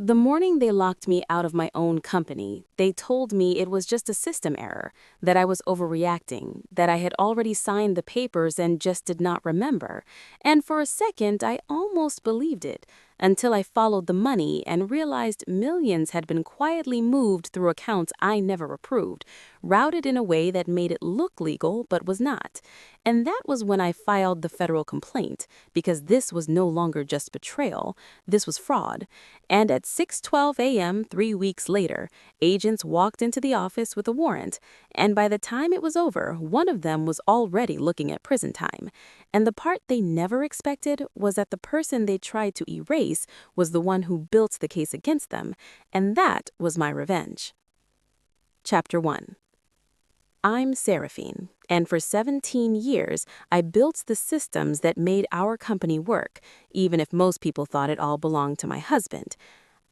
The morning they locked me out of my own company, they told me it was just a system error, that I was overreacting, that I had already signed the papers and just did not remember. And for a second, I almost believed it, until I followed the money and realized millions had been quietly moved through accounts I never approved, routed in a way that made it look legal but was not. And that was when I filed the federal complaint, because this was no longer just betrayal, this was fraud. And at 6:12 a.m. 3 weeks later, agents walked into the office with a warrant, and by the time it was over, one of them was already looking at prison time. And the part they never expected was that the person they tried to erase was the one who built the case against them, and that was my revenge. Chapter 1. I'm Seraphine, and for 17 years, I built the systems that made our company work, even if most people thought it all belonged to my husband.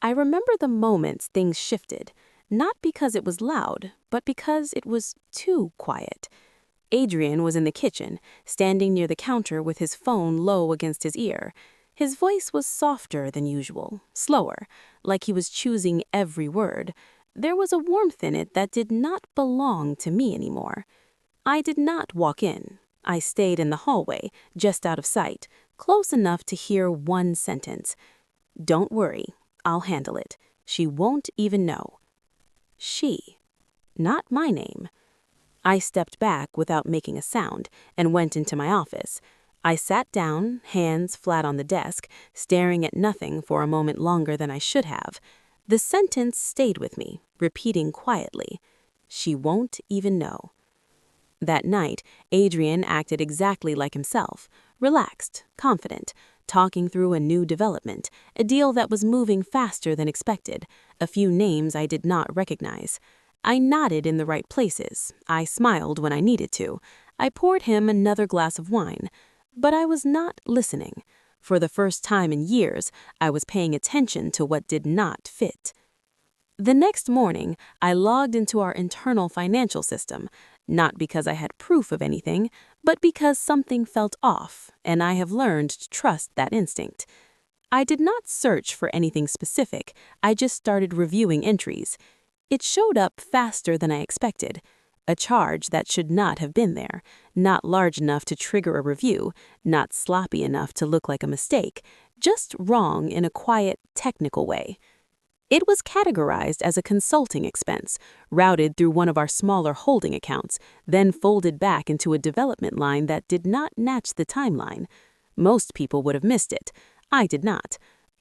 I remember the moments things shifted, not because it was loud, but because it was too quiet. Adrian was in the kitchen, standing near the counter with his phone low against his ear. His voice was softer than usual, slower, like he was choosing every word. There was a warmth in it that did not belong to me anymore. I did not walk in. I stayed in the hallway, just out of sight, close enough to hear one sentence. "Don't worry, I'll handle it. She won't even know." She. Not my name. I stepped back without making a sound and went into my office. I sat down, hands flat on the desk, staring at nothing for a moment longer than I should have. The sentence stayed with me, repeating quietly, "She won't even know." That night, Adrian acted exactly like himself, relaxed, confident, talking through a new development, a deal that was moving faster than expected, a few names I did not recognize. I nodded in the right places. I smiled when I needed to. I poured him another glass of wine. But I was not listening. For the first time in years, I was paying attention to what did not fit. The next morning, I logged into our internal financial system, not because I had proof of anything, but because something felt off, and I have learned to trust that instinct. I did not search for anything specific, I just started reviewing entries. It showed up faster than I expected. A charge that should not have been there, not large enough to trigger a review, not sloppy enough to look like a mistake, just wrong in a quiet, technical way. It was categorized as a consulting expense, routed through one of our smaller holding accounts, then folded back into a development line that did not match the timeline. Most people would have missed it. I did not.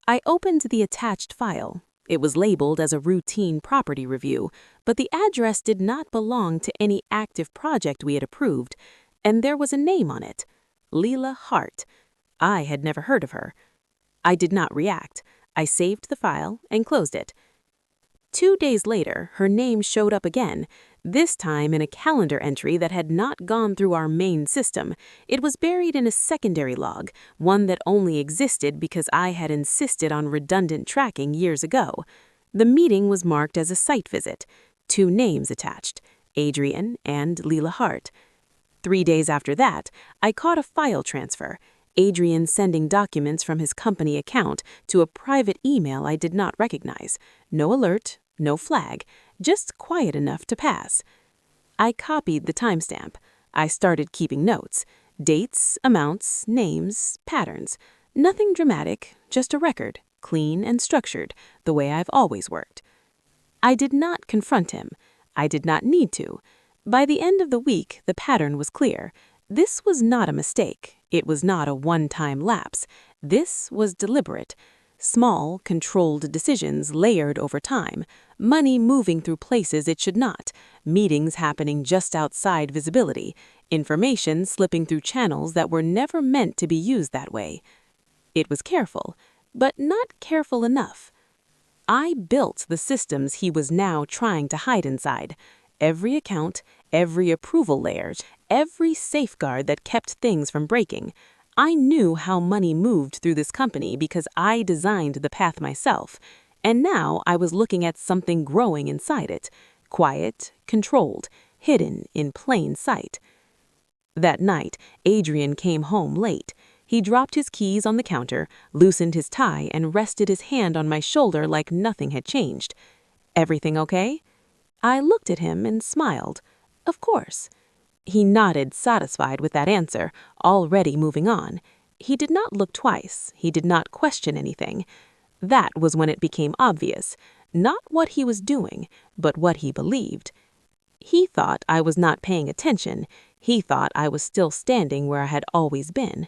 I opened the attached file. It was labeled as a routine property review, but the address did not belong to any active project we had approved, and there was a name on it, Leela Hart. I had never heard of her. I did not react. I saved the file and closed it. 2 days later, her name showed up again, this time in a calendar entry that had not gone through our main system. It was buried in a secondary log, one that only existed because I had insisted on redundant tracking years ago. The meeting was marked as a site visit. 2 names attached, Adrian and Leela Hart. 3 days after that, I caught a file transfer. Adrian sending documents from his company account to a private email I did not recognize. No alert, no flag, just quiet enough to pass. I copied the timestamp. I started keeping notes. Dates, amounts, names, patterns. Nothing dramatic, just a record, clean and structured, the way I've always worked. I did not confront him. I did not need to. By the end of the week, the pattern was clear. This was not a mistake. It was not a one-time lapse. This was deliberate. Small, controlled decisions layered over time, money moving through places it should not, meetings happening just outside visibility, information slipping through channels that were never meant to be used that way. It was careful, but not careful enough. I built the systems he was now trying to hide inside. Every account, every approval layer, every safeguard that kept things from breaking. I knew how money moved through this company because I designed the path myself, and now I was looking at something growing inside it, quiet, controlled, hidden in plain sight. That night, Adrian came home late. He dropped his keys on the counter, loosened his tie, and rested his hand on my shoulder like nothing had changed. "Everything okay?" I looked at him and smiled. "Of course." He nodded, satisfied with that answer, already moving on. He did not look twice. He did not question anything. That was when it became obvious. Not what he was doing, but what he believed. He thought I was not paying attention. He thought I was still standing where I had always been.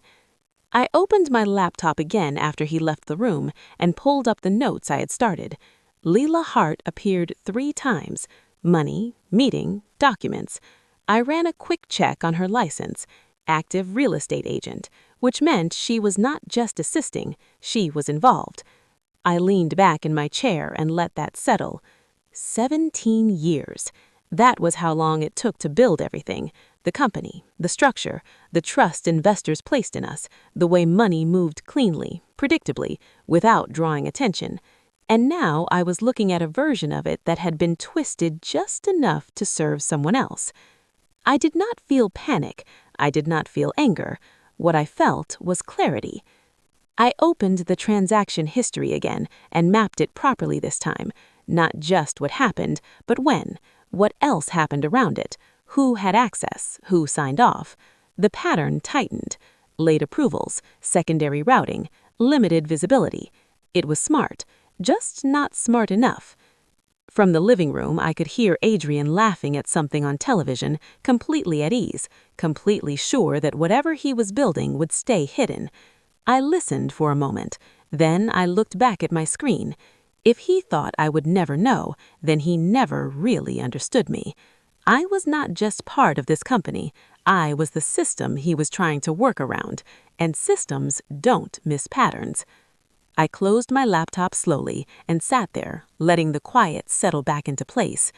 I opened my laptop again after he left the room and pulled up the notes I had started. Leela Hart appeared 3 times. Money, meeting, documents. I ran a quick check on her license. Active real estate agent, which meant she was not just assisting, she was involved. I leaned back in my chair and let that settle. 17 years. That was how long it took to build everything. The company, the structure, the trust investors placed in us, the way money moved cleanly, predictably, without drawing attention. And now I was looking at a version of it that had been twisted just enough to serve someone else. I did not feel panic. I did not feel anger. What I felt was clarity. I opened the transaction history again and mapped it properly this time. Not just what happened, but when. What else happened around it? Who had access? Who signed off? The pattern tightened. Late approvals, secondary routing, limited visibility. It was smart, just not smart enough. From the living room, I could hear Adrian laughing at something on television, completely at ease, completely sure that whatever he was building would stay hidden. I listened for a moment. Then I looked back at my screen. If he thought I would never know, then he never really understood me. I was not just part of this company. I was the system he was trying to work around, and systems don't miss patterns. I closed my laptop slowly and sat there, letting the quiet settle back into place.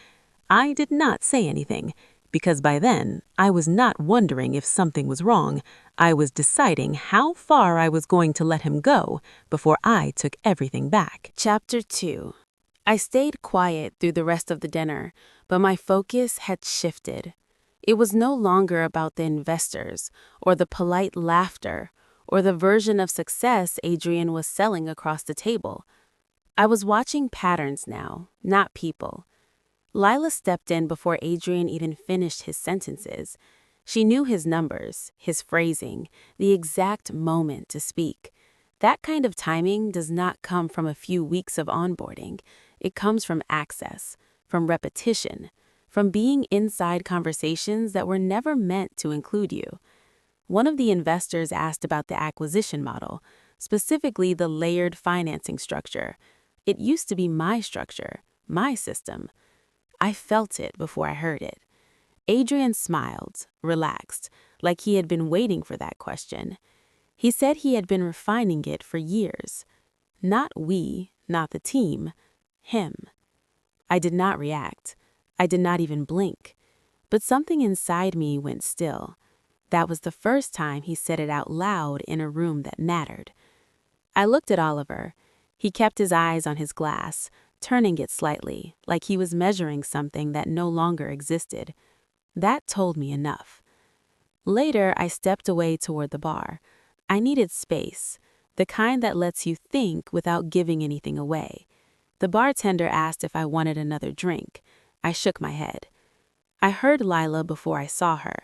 I did not say anything, because by then, I was not wondering if something was wrong. I was deciding how far I was going to let him go before I took everything back. Chapter 2. I stayed quiet through the rest of the dinner, but my focus had shifted. It was no longer about the investors, or the polite laughter, or the version of success Adrian was selling across the table. I was watching patterns now, not people. Lila stepped in before Adrian even finished his sentences. She knew his numbers, his phrasing, the exact moment to speak. That kind of timing does not come from a few weeks of onboarding. It comes from access, from repetition, from being inside conversations that were never meant to include you. One of the investors asked about the acquisition model, specifically the layered financing structure. It used to be my structure, my system. I felt it before I heard it. Adrian smiled, relaxed, like he had been waiting for that question. He said he had been refining it for years. Not we, not the team, him. I did not react. I did not even blink. But something inside me went still. That was the first time he said it out loud in a room that mattered. I looked at Oliver. He kept his eyes on his glass, turning it slightly, like he was measuring something that no longer existed. That told me enough. Later, I stepped away toward the bar. I needed space, the kind that lets you think without giving anything away. The bartender asked if I wanted another drink. I shook my head. I heard Lila before I saw her.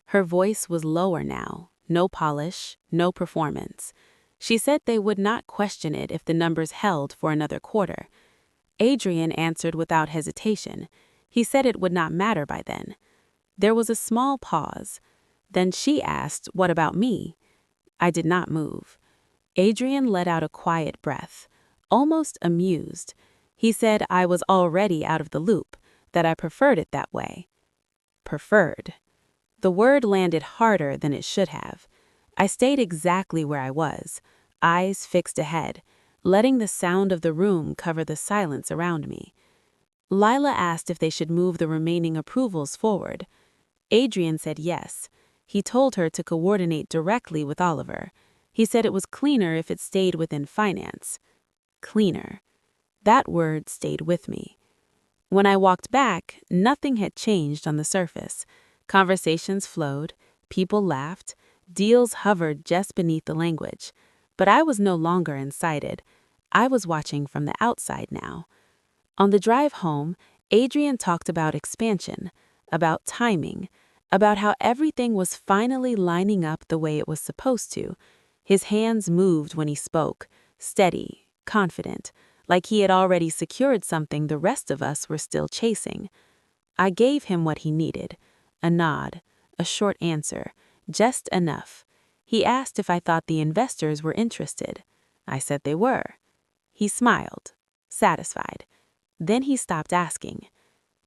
Her voice was lower now, no polish, no performance. She said they would not question it if the numbers held for another quarter. Adrian answered without hesitation. He said it would not matter by then. There was a small pause. Then she asked, "What about me?" I did not move. Adrian let out a quiet breath, almost amused. He said I was already out of the loop, that I preferred it that way. Preferred. The word landed harder than it should have. I stayed exactly where I was, eyes fixed ahead, letting the sound of the room cover the silence around me. Lila asked if they should move the remaining approvals forward. Adrian said yes. He told her to coordinate directly with Oliver. He said it was cleaner if it stayed within finance. Cleaner. That word stayed with me. When I walked back, nothing had changed on the surface. Conversations flowed, people laughed, Deals hovered just beneath the language. But I was no longer incited. I was watching from the outside now. On the drive home, Adrian talked about expansion, about timing, about how everything was finally lining up the way it was supposed to. His hands moved when he spoke, steady, confident, like he had already secured something the rest of us were still chasing. I gave him what he needed, a nod, a short answer, just enough. He asked if I thought the investors were interested. I said they were. He smiled, satisfied. Then he stopped asking.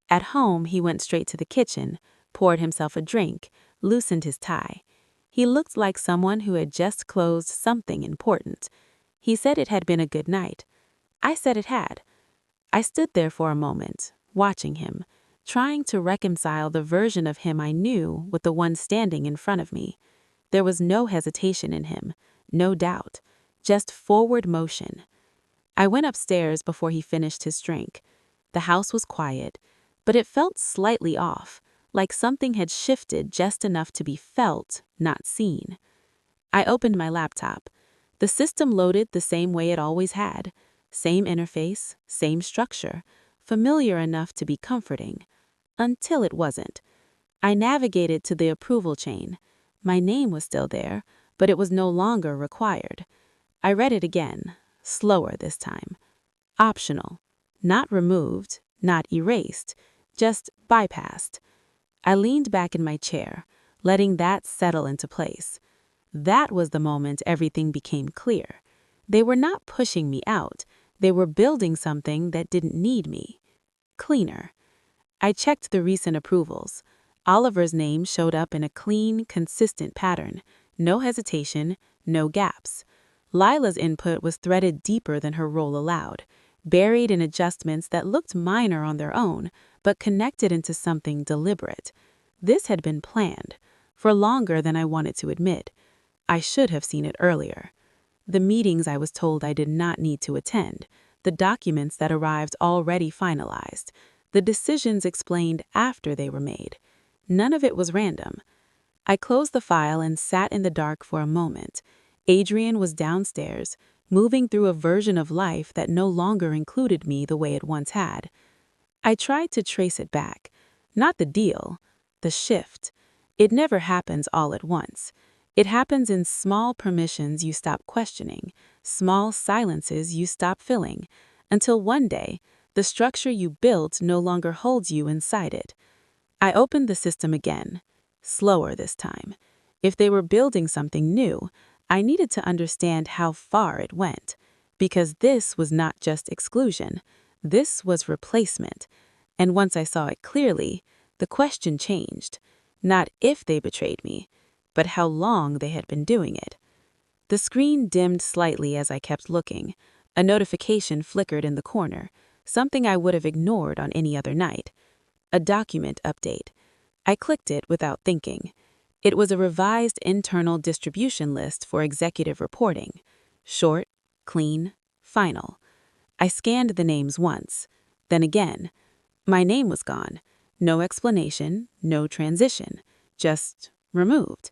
At home, he went straight to the kitchen, poured himself a drink, loosened his tie. He looked like someone who had just closed something important. He said it had been a good night. I said it had. I stood there for a moment, watching him, trying to reconcile the version of him I knew with the one standing in front of me. There was no hesitation in him, no doubt, just forward motion. I went upstairs before he finished his drink. The house was quiet, but it felt slightly off, like something had shifted just enough to be felt, not seen. I opened my laptop. The system loaded the same way it always had. Same interface, same structure, familiar enough to be comforting. Until it wasn't. I navigated to the approval chain. My name was still there, but it was no longer required. I read it again, slower this time. Optional. Not removed, not erased, just bypassed. I leaned back in my chair, letting that settle into place. That was the moment everything became clear. They were not pushing me out. They were building something that didn't need me. Cleaner. I checked the recent approvals. Oliver's name showed up in a clean, consistent pattern. No hesitation, no gaps. Lila's input was threaded deeper than her role allowed, buried in adjustments that looked minor on their own, but connected into something deliberate. This had been planned, for longer than I wanted to admit. I should have seen it earlier. The meetings I was told I did not need to attend, the documents that arrived already finalized, the decisions explained after they were made. None of it was random. I closed the file and sat in the dark for a moment. Adrian was downstairs, moving through a version of life that no longer included me the way it once had. I tried to trace it back. Not the deal, the shift. It never happens all at once. It happens in small permissions you stop questioning, small silences you stop filling, until one day, the structure you built no longer holds you inside it. I opened the system again, slower this time. If they were building something new, I needed to understand how far it went, because this was not just exclusion. This was replacement. And once I saw it clearly, the question changed. Not if they betrayed me, but how long they had been doing it. The screen dimmed slightly as I kept looking. A notification flickered in the corner, something I would have ignored on any other night. A document update. I clicked it without thinking. It was a revised internal distribution list for executive reporting. Short, clean, final. I scanned the names once, then again. My name was gone. No explanation, no transition. Just removed.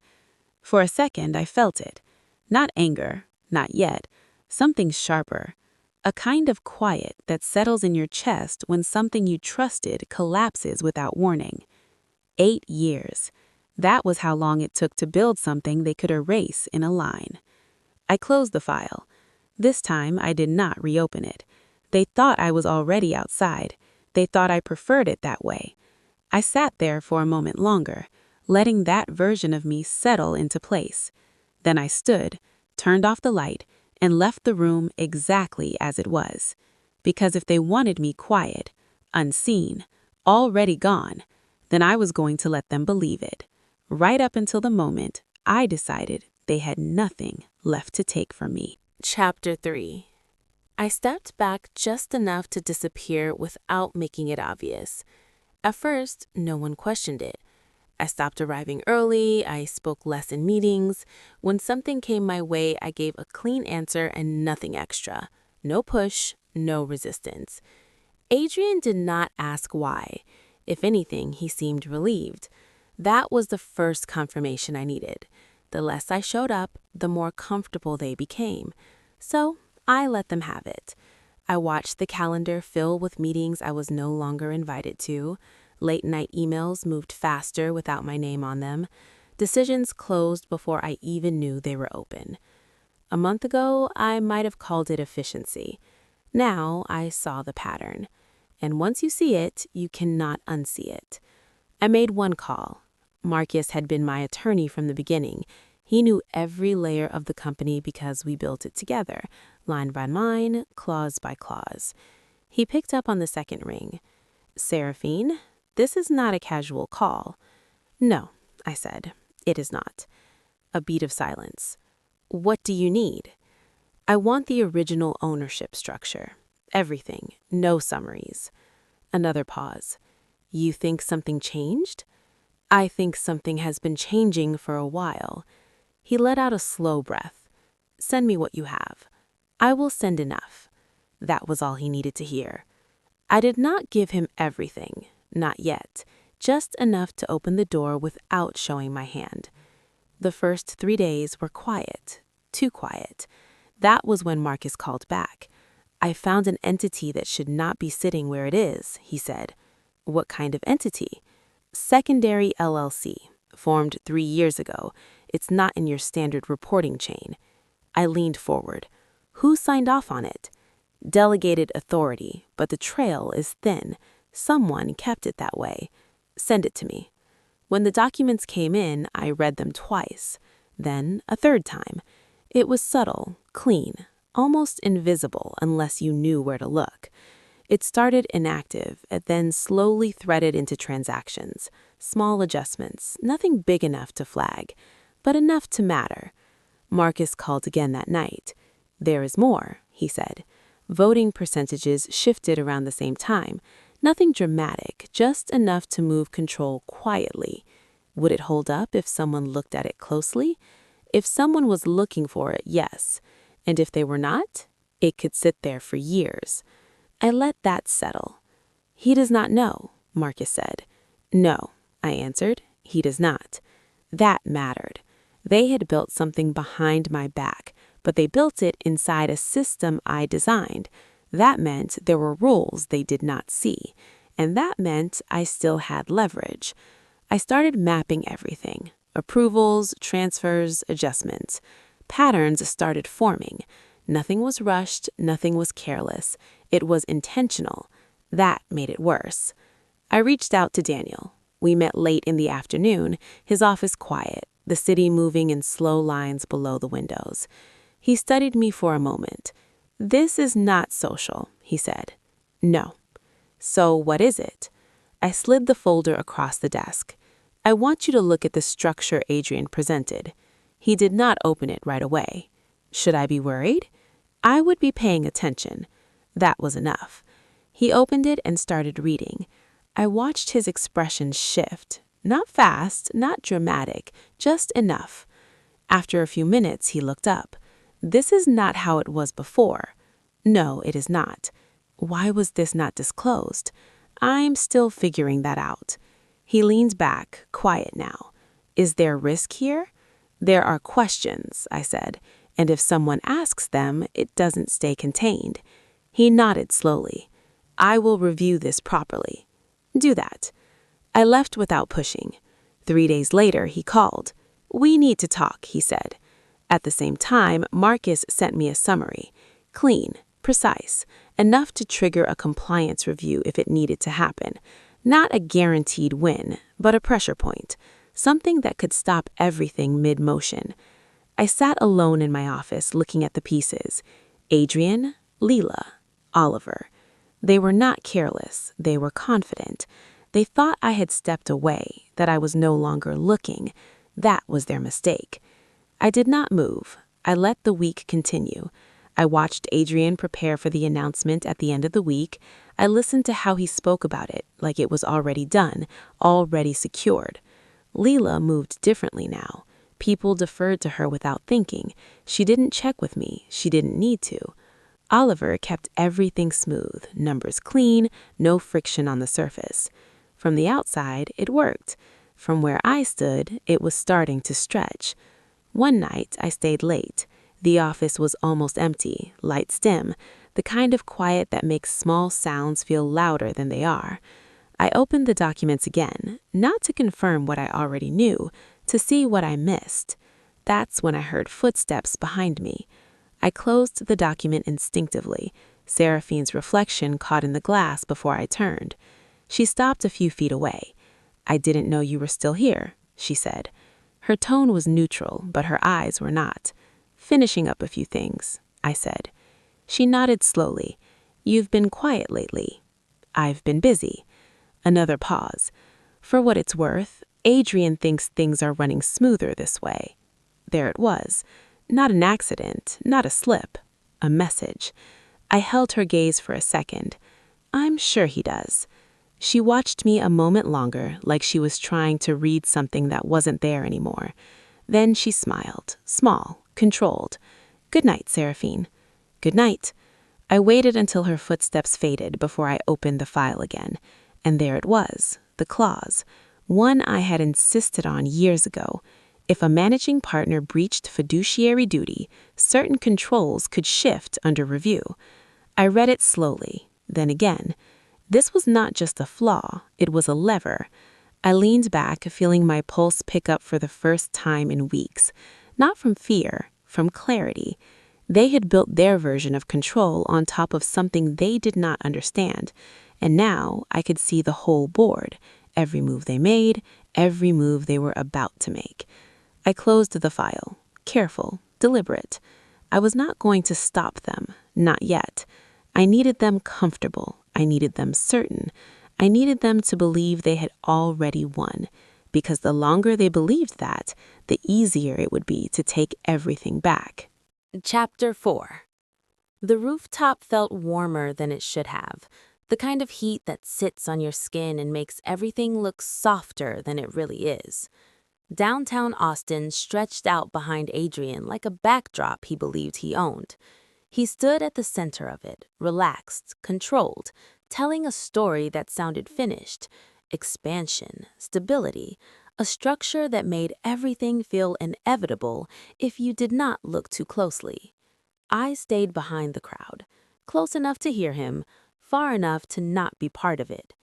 For a second, I felt it. Not anger, not yet. Something sharper. A kind of quiet that settles in your chest when something you trusted collapses without warning. 8 years. That was how long it took to build something they could erase in a line. I closed the file. This time, I did not reopen it. They thought I was already outside. They thought I preferred it that way. I sat there for a moment longer, letting that version of me settle into place. Then I stood, turned off the light, and left the room exactly as it was. Because if they wanted me quiet, unseen, already gone, then I was going to let them believe it. Right up until the moment I decided they had nothing left to take from me. Chapter 3. I stepped back just enough to disappear without making it obvious. At first, no one questioned it. I stopped arriving early, I spoke less in meetings. When something came my way, I gave a clean answer and nothing extra. No push, no resistance. Adrian did not ask why. If anything, he seemed relieved. That was the first confirmation I needed. The less I showed up, the more comfortable they became. So I let them have it. I watched the calendar fill with meetings I was no longer invited to. Late-night emails moved faster without my name on them. Decisions closed before I even knew they were open. A month ago, I might have called it efficiency. Now I saw the pattern. And once you see it, you cannot unsee it. I made one call. Marcus had been my attorney from the beginning. He knew every layer of the company because we built it together, line by line, clause by clause. He picked up on the second ring. "Seraphine, this is not a casual call." "No," I said, "it is not." A beat of silence. "What do you need?" "I want the original ownership structure. Everything, no summaries." Another pause. "You think something changed?" "I think something has been changing for a while." He let out a slow breath. "Send me what you have." "I will send enough." That was all he needed to hear. I did not give him everything, not yet, just enough to open the door without showing my hand. The first 3 days were quiet, too quiet. That was when Marcus called back. "I found an entity that should not be sitting where it is," he said. "What kind of entity?" "Secondary LLC, formed 3 years ago. It's not in your standard reporting chain." I leaned forward. "Who signed off on it?" "Delegated authority, but the trail is thin. Someone kept it that way." "Send it to me." When the documents came in, I read them twice, then a third time. It was subtle, clean, almost invisible unless you knew where to look. It started inactive and then slowly threaded into transactions. Small adjustments, nothing big enough to flag, but enough to matter. Marcus called again that night. "There is more," he said. Voting percentages shifted around the same time. Nothing dramatic, just enough to move control quietly. Would it hold up if someone looked at it closely? If someone was looking for it, yes. And if they were not, it could sit there for years. I let that settle. "He does not know," Marcus said. "No," I answered, "he does not." That mattered. They had built something behind my back, but they built it inside a system I designed. That meant there were rules they did not see, and that meant I still had leverage. I started mapping everything: approvals, transfers, adjustments. Patterns started forming. Nothing was rushed, nothing was careless. It was intentional. That made it worse. I reached out to Daniel. We met late in the afternoon, his office quiet, the city moving in slow lines below the windows. He studied me for a moment. "This is not social," he said. "No." "So what is it?" I slid the folder across the desk. "I want you to look at the structure Adrian presented." He did not open it right away. Should I be worried? I would be paying attention. That was enough. He opened it and started reading. I watched his expression shift. Not fast, not dramatic, just enough. After a few minutes, he looked up. "This is not how it was before." "No, it is not." "Why was this not disclosed?" "I'm still figuring that out." He leaned back, quiet now. "Is there risk here?" "There are questions," I said, "and if someone asks them, it doesn't stay contained." He nodded slowly. "I will review this properly." "Do that." I left without pushing. 3 days later, he called. "We need to talk," he said. At the same time, Marcus sent me a summary. Clean, precise, enough to trigger a compliance review if it needed to happen. Not a guaranteed win, but a pressure point. Something that could stop everything mid-motion. I sat alone in my office looking at the pieces. Adrian, Leela, Oliver. They were not careless. They were confident. They thought I had stepped away, that I was no longer looking. That was their mistake. I did not move. I let the week continue. I watched Adrian prepare for the announcement at the end of the week. I listened to how he spoke about it, like it was already done, already secured. Leela moved differently now. People deferred to her without thinking. She didn't check with me. She didn't need to. Oliver kept everything smooth, numbers clean, no friction on the surface. From the outside, it worked. From where I stood, it was starting to stretch. One night, I stayed late. The office was almost empty, lights dim, the kind of quiet that makes small sounds feel louder than they are. I opened the documents again, not to confirm what I already knew, to see what I missed. That's when I heard footsteps behind me. I closed the document instinctively, Seraphine's reflection caught in the glass before I turned. She stopped a few feet away. "I didn't know you were still here," she said. Her tone was neutral, but her eyes were not. "Finishing up a few things," I said. She nodded slowly. "You've been quiet lately." "I've been busy." Another pause. For what it's worth, Adrian thinks things are running smoother this way. There it was. Not an accident, not a slip. A message. I held her gaze for a second. "I'm sure he does." She watched me a moment longer, like she was trying to read something that wasn't there anymore. Then she smiled, small, controlled. "Good night, Seraphine." "Good night." I waited until her footsteps faded before I opened the file again. And there it was, the clause. One I had insisted on years ago. If a managing partner breached fiduciary duty, certain controls could shift under review. I read it slowly, then again. This was not just a flaw, it was a lever. I leaned back, feeling my pulse pick up for the first time in weeks. Not from fear, from clarity. They had built their version of control on top of something they did not understand. And now I could see the whole board, every move they made, every move they were about to make. I closed the file, careful, deliberate. I was not going to stop them, not yet. I needed them comfortable. I needed them certain. I needed them to believe they had already won, because the longer they believed that, the easier it would be to take everything back. Chapter 4. The rooftop felt warmer than it should have, the kind of heat that sits on your skin and makes everything look softer than it really is. Downtown Austin stretched out behind Adrian like a backdrop he believed he owned. He stood at the center of it, relaxed, controlled, telling a story that sounded finished. Expansion, stability, a structure that made everything feel inevitable if you did not look too closely. I stayed behind the crowd, close enough to hear him, far enough to not be part of it.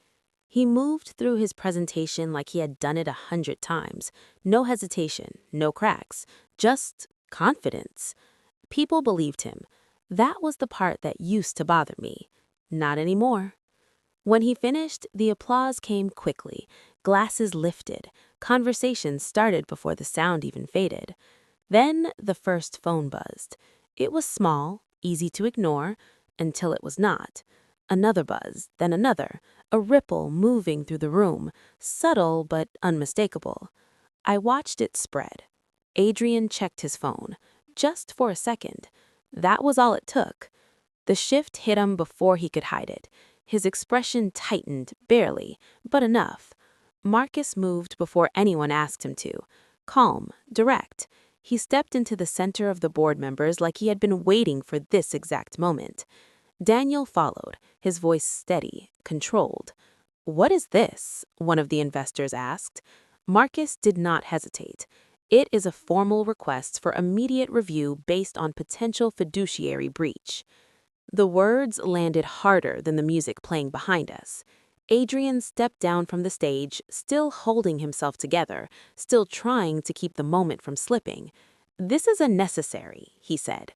He moved through his presentation like he had done it 100 times. No hesitation, no cracks, just confidence. People believed him. That was the part that used to bother me. Not anymore. When he finished, the applause came quickly. Glasses lifted. Conversations started before the sound even faded. Then the first phone buzzed. It was small, easy to ignore, until it was not. Another buzz, then another, a ripple moving through the room, subtle but unmistakable. I watched it spread. Adrian checked his phone, just for a second. That was all it took. The shift hit him before he could hide it. His expression tightened, barely, but enough. Marcus moved before anyone asked him to. Calm, direct. He stepped into the center of the board members like he had been waiting for this exact moment. Daniel followed, his voice steady, controlled. "What is this?" one of the investors asked. Marcus did not hesitate. "It is a formal request for immediate review based on potential fiduciary breach." The words landed harder than the music playing behind us. Adrian stepped down from the stage, still holding himself together, still trying to keep the moment from slipping. "This is unnecessary," he said.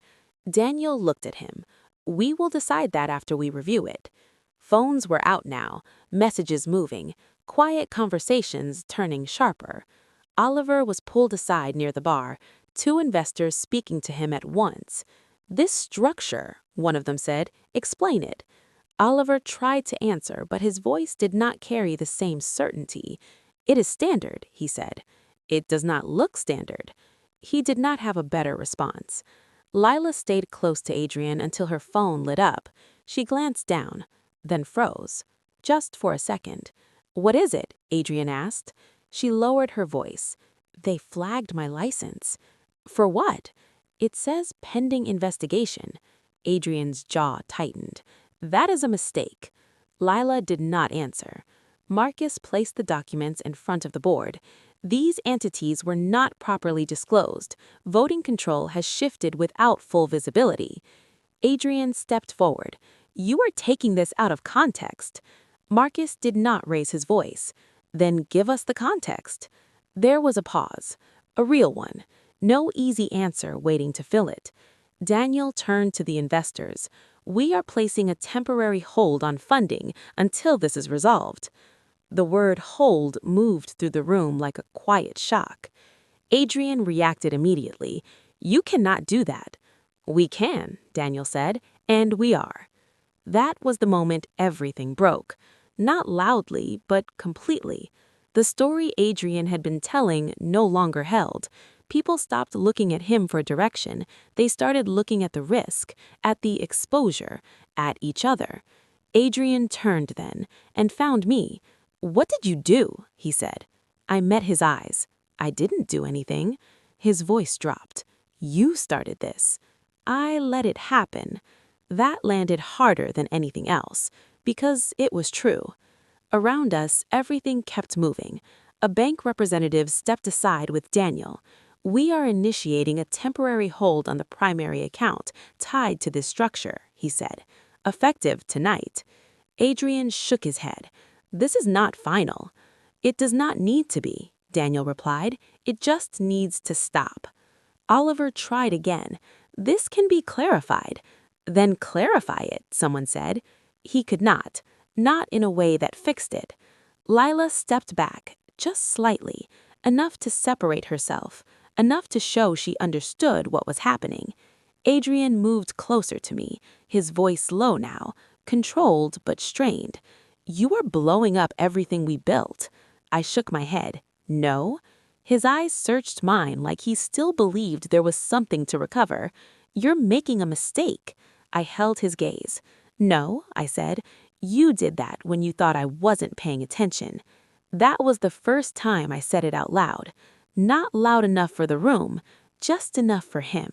Daniel looked at him. "We will decide that after we review it." Phones were out now, messages moving, quiet conversations turning sharper. Oliver was pulled aside near the bar, two investors speaking to him at once. "This structure," one of them said, "explain it." Oliver tried to answer, but his voice did not carry the same certainty. "It is standard," he said. "It does not look standard." He did not have a better response. Lila stayed close to Adrian until her phone lit up. She glanced down, then froze. Just for a second. "What is it?" Adrian asked. She lowered her voice. "They flagged my license." "For what?" "It says pending investigation." Adrian's jaw tightened. "That is a mistake." Lila did not answer. Marcus placed the documents in front of the board. These entities were not properly disclosed. Voting control has shifted without full visibility. Adrian stepped forward. You are taking this out of context. Marcus did not raise his voice. Then give us the context. There was a pause, a real one. No easy answer waiting to fill it. Daniel turned to the investors. We are placing a temporary hold on funding until this is resolved. The word hold moved through the room like a quiet shock. Adrian reacted immediately. You cannot do that. We can, Daniel said, and we are. That was the moment everything broke. Not loudly, but completely. The story Adrian had been telling no longer held. People stopped looking at him for direction. They started looking at the risk, at the exposure, at each other. Adrian turned then and found me. What did you do? He said. I met his eyes. I didn't do anything. His voice dropped. You started this. I let it happen. That landed harder than anything else, because it was true. Around us, everything kept moving. A bank representative stepped aside with Daniel. We are initiating a temporary hold on the primary account tied to this structure, he said. Effective tonight. Adrian shook his head. This is not final. It does not need to be, Daniel replied. It just needs to stop. Oliver tried again. This can be clarified. Then clarify it, someone said. He could not in a way that fixed it. Lila stepped back, just slightly, enough to separate herself, enough to show she understood what was happening. Adrian moved closer to me, his voice low now, controlled but strained. You are blowing up everything we built. I shook my head. No? His eyes searched mine like he still believed there was something to recover. You're making a mistake. I held his gaze. No, I said. You did that when you thought I wasn't paying attention. That was the first time I said it out loud. Not loud enough for the room, just enough for him.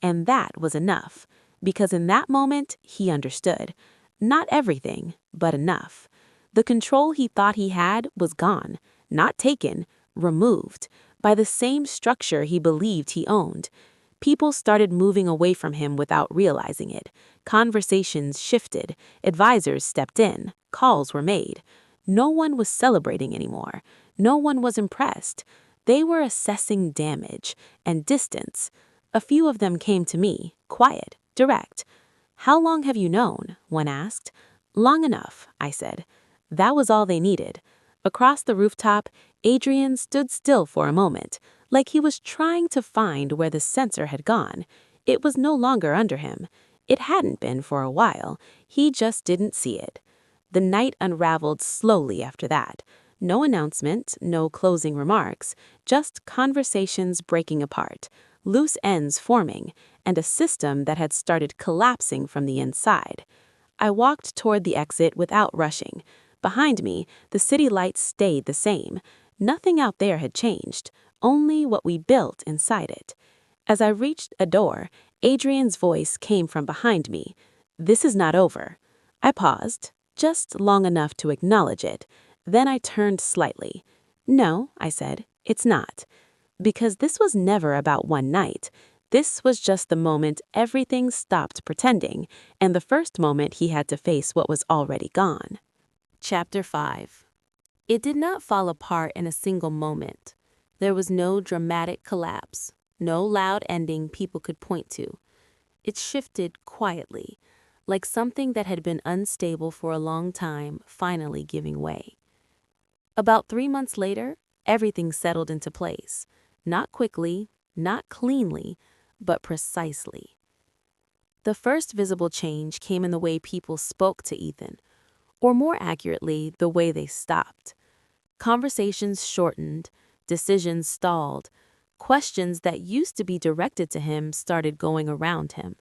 And that was enough, because in that moment, he understood. Not everything, but enough. The control he thought he had was gone, not taken, removed, by the same structure he believed he owned. People started moving away from him without realizing it. Conversations shifted, advisors stepped in, calls were made. No one was celebrating anymore. No one was impressed. They were assessing damage and distance. A few of them came to me, quiet, direct. How long have you known? One asked. Long enough, I said. That was all they needed. Across the rooftop, Adrian stood still for a moment, like he was trying to find where the sensor had gone. It was no longer under him. It hadn't been for a while. He just didn't see it. The night unraveled slowly after that. No announcement, no closing remarks, just conversations breaking apart, loose ends forming, and a system that had started collapsing from the inside. I walked toward the exit without rushing. Behind me, the city lights stayed the same. Nothing out there had changed, only what we built inside it. As I reached a door, Adrian's voice came from behind me. This is not over. I paused, just long enough to acknowledge it. Then I turned slightly. No, I said, it's not. Because this was never about one night. This was just the moment everything stopped pretending, and the first moment he had to face what was already gone. Chapter 5. It did not fall apart in a single moment. There was no dramatic collapse, no loud ending people could point to. It shifted quietly, like something that had been unstable for a long time finally giving way. About 3 months later, everything settled into place. Not quickly, not cleanly, but precisely. The first visible change came in the way people spoke to Ethan, or more accurately, the way they stopped. Conversations shortened, decisions stalled, questions that used to be directed to him started going around him.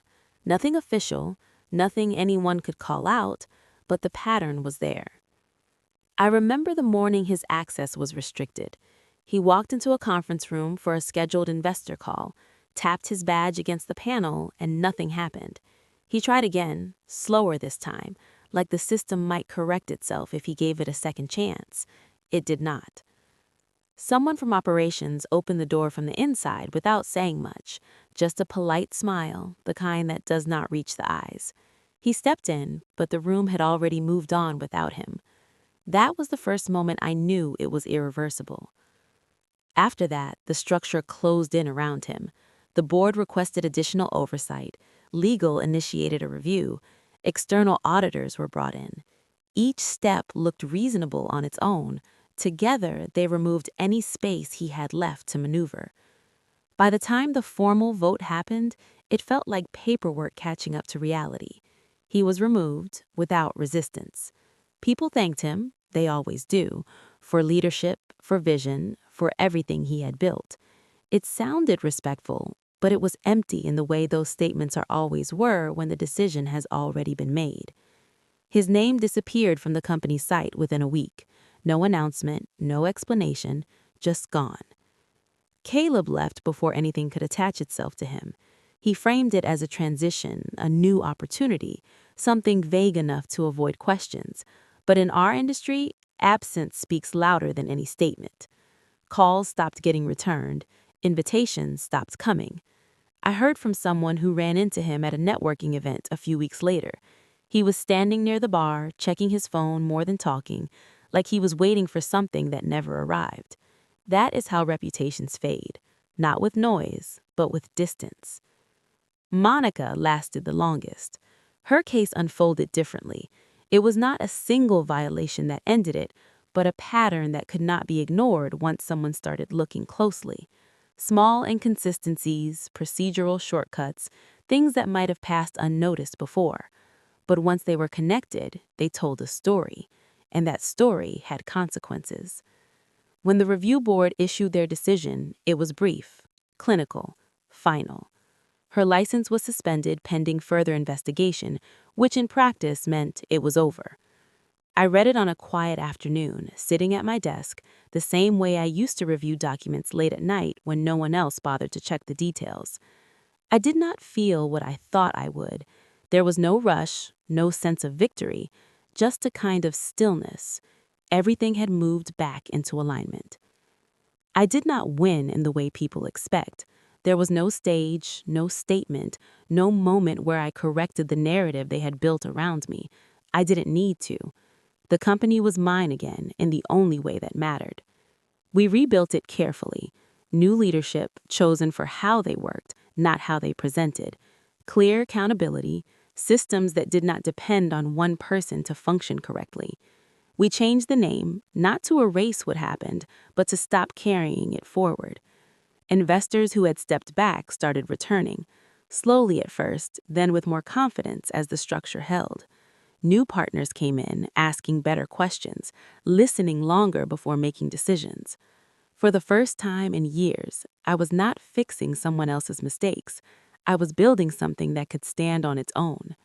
Nothing official, nothing anyone could call out, but the pattern was there. I remember the morning his access was restricted. He walked into a conference room for a scheduled investor call, tapped his badge against the panel, and nothing happened. He tried again, slower this time, like the system might correct itself if he gave it a second chance. It did not. Someone from operations opened the door from the inside without saying much, just a polite smile, the kind that does not reach the eyes. He stepped in, but the room had already moved on without him. That was the first moment I knew it was irreversible. After that, the structure closed in around him. The board requested additional oversight, legal initiated a review, external auditors were brought in. Each step looked reasonable on its own. Together, they removed any space he had left to maneuver. By the time the formal vote happened, it felt like paperwork catching up to reality. He was removed without resistance. People thanked him, they always do, for leadership, for vision, for everything he had built. It sounded respectful, but it was empty in the way those statements are always were when the decision has already been made. His name disappeared from the company's site within a week. No announcement, no explanation, just gone. Caleb left before anything could attach itself to him. He framed it as a transition, a new opportunity, something vague enough to avoid questions. But in our industry, absence speaks louder than any statement. Calls stopped getting returned, invitations stopped coming. I heard from someone who ran into him at a networking event a few weeks later. He was standing near the bar, checking his phone more than talking, like he was waiting for something that never arrived. That is how reputations fade, not with noise, but with distance. Monica lasted the longest. Her case unfolded differently. It was not a single violation that ended it, but a pattern that could not be ignored once someone started looking closely. Small inconsistencies, procedural shortcuts, things that might have passed unnoticed before. But once they were connected, they told a story, and that story had consequences. When the review board issued their decision, it was brief, clinical, final. Her license was suspended pending further investigation, which in practice meant it was over. I read it on a quiet afternoon, sitting at my desk, the same way I used to review documents late at night when no one else bothered to check the details. I did not feel what I thought I would. There was no rush, no sense of victory, just a kind of stillness. Everything had moved back into alignment. I did not win in the way people expect. There was no stage, no statement, no moment where I corrected the narrative they had built around me. I didn't need to. The company was mine again in the only way that mattered. We rebuilt it carefully. New leadership chosen for how they worked, not how they presented. Clear accountability, systems that did not depend on one person to function correctly. We changed the name, not to erase what happened, but to stop carrying it forward. Investors who had stepped back started returning, slowly at first, then with more confidence as the structure held. New partners came in, asking better questions, listening longer before making decisions. For the first time in years, I was not fixing someone else's mistakes. I was building something that could stand on its own.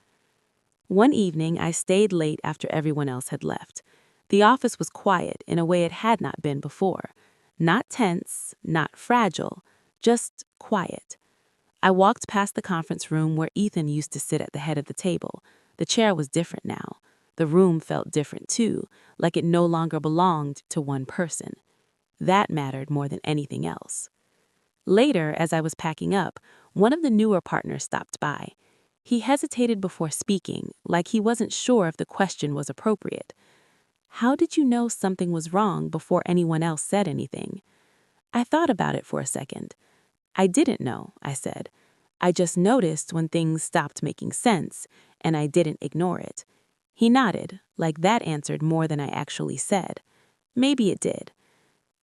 One evening, I stayed late after everyone else had left. The office was quiet in a way it had not been before. Not tense, not fragile, just quiet. I walked past the conference room where Ethan used to sit at the head of the table. The chair was different now. The room felt different too, like it no longer belonged to one person. That mattered more than anything else. Later, as I was packing up, one of the newer partners stopped by. He hesitated before speaking, like he wasn't sure if the question was appropriate. "How did you know something was wrong before anyone else said anything?" I thought about it for a second. "I didn't know," I said. "I just noticed when things stopped making sense, and I didn't ignore it." He nodded, like that answered more than I actually said. Maybe it did.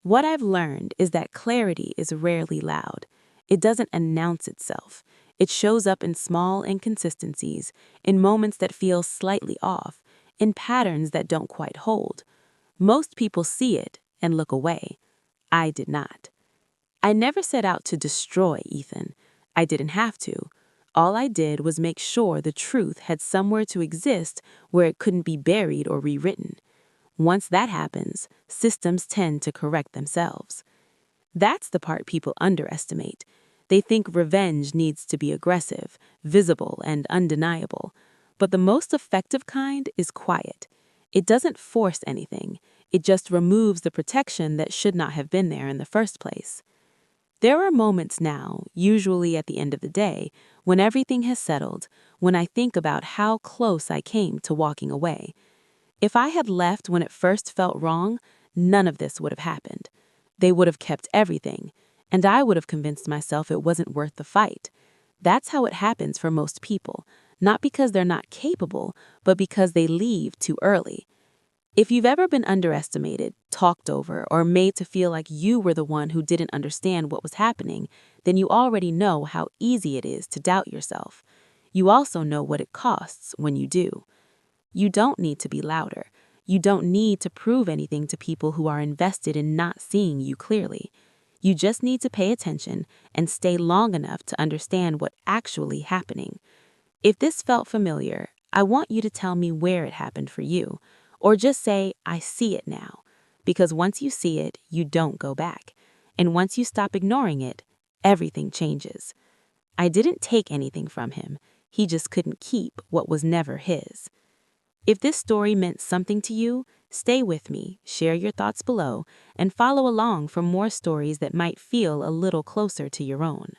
What I've learned is that clarity is rarely loud. It doesn't announce itself. It shows up in small inconsistencies, in moments that feel slightly off, in patterns that don't quite hold. Most people see it and look away. I did not. I never set out to destroy Ethan. I didn't have to. All I did was make sure the truth had somewhere to exist where it couldn't be buried or rewritten. Once that happens, systems tend to correct themselves. That's the part people underestimate. They think revenge needs to be aggressive, visible, and undeniable. But the most effective kind is quiet. It doesn't force anything. It just removes the protection that should not have been there in the first place. There are moments now, usually at the end of the day, when everything has settled, when I think about how close I came to walking away. If I had left when it first felt wrong, none of this would have happened. They would have kept everything, and I would have convinced myself it wasn't worth the fight. That's how it happens for most people, not because they're not capable, but because they leave too early. If you've ever been underestimated, talked over, or made to feel like you were the one who didn't understand what was happening, then you already know how easy it is to doubt yourself. You also know what it costs when you do. You don't need to be louder. You don't need to prove anything to people who are invested in not seeing you clearly. You just need to pay attention and stay long enough to understand what's actually happening. If this felt familiar, I want you to tell me where it happened for you, or just say, I see it now. Because once you see it, you don't go back. And once you stop ignoring it, everything changes. I didn't take anything from him. He just couldn't keep what was never his. If this story meant something to you, stay with me, share your thoughts below, and follow along for more stories that might feel a little closer to your own.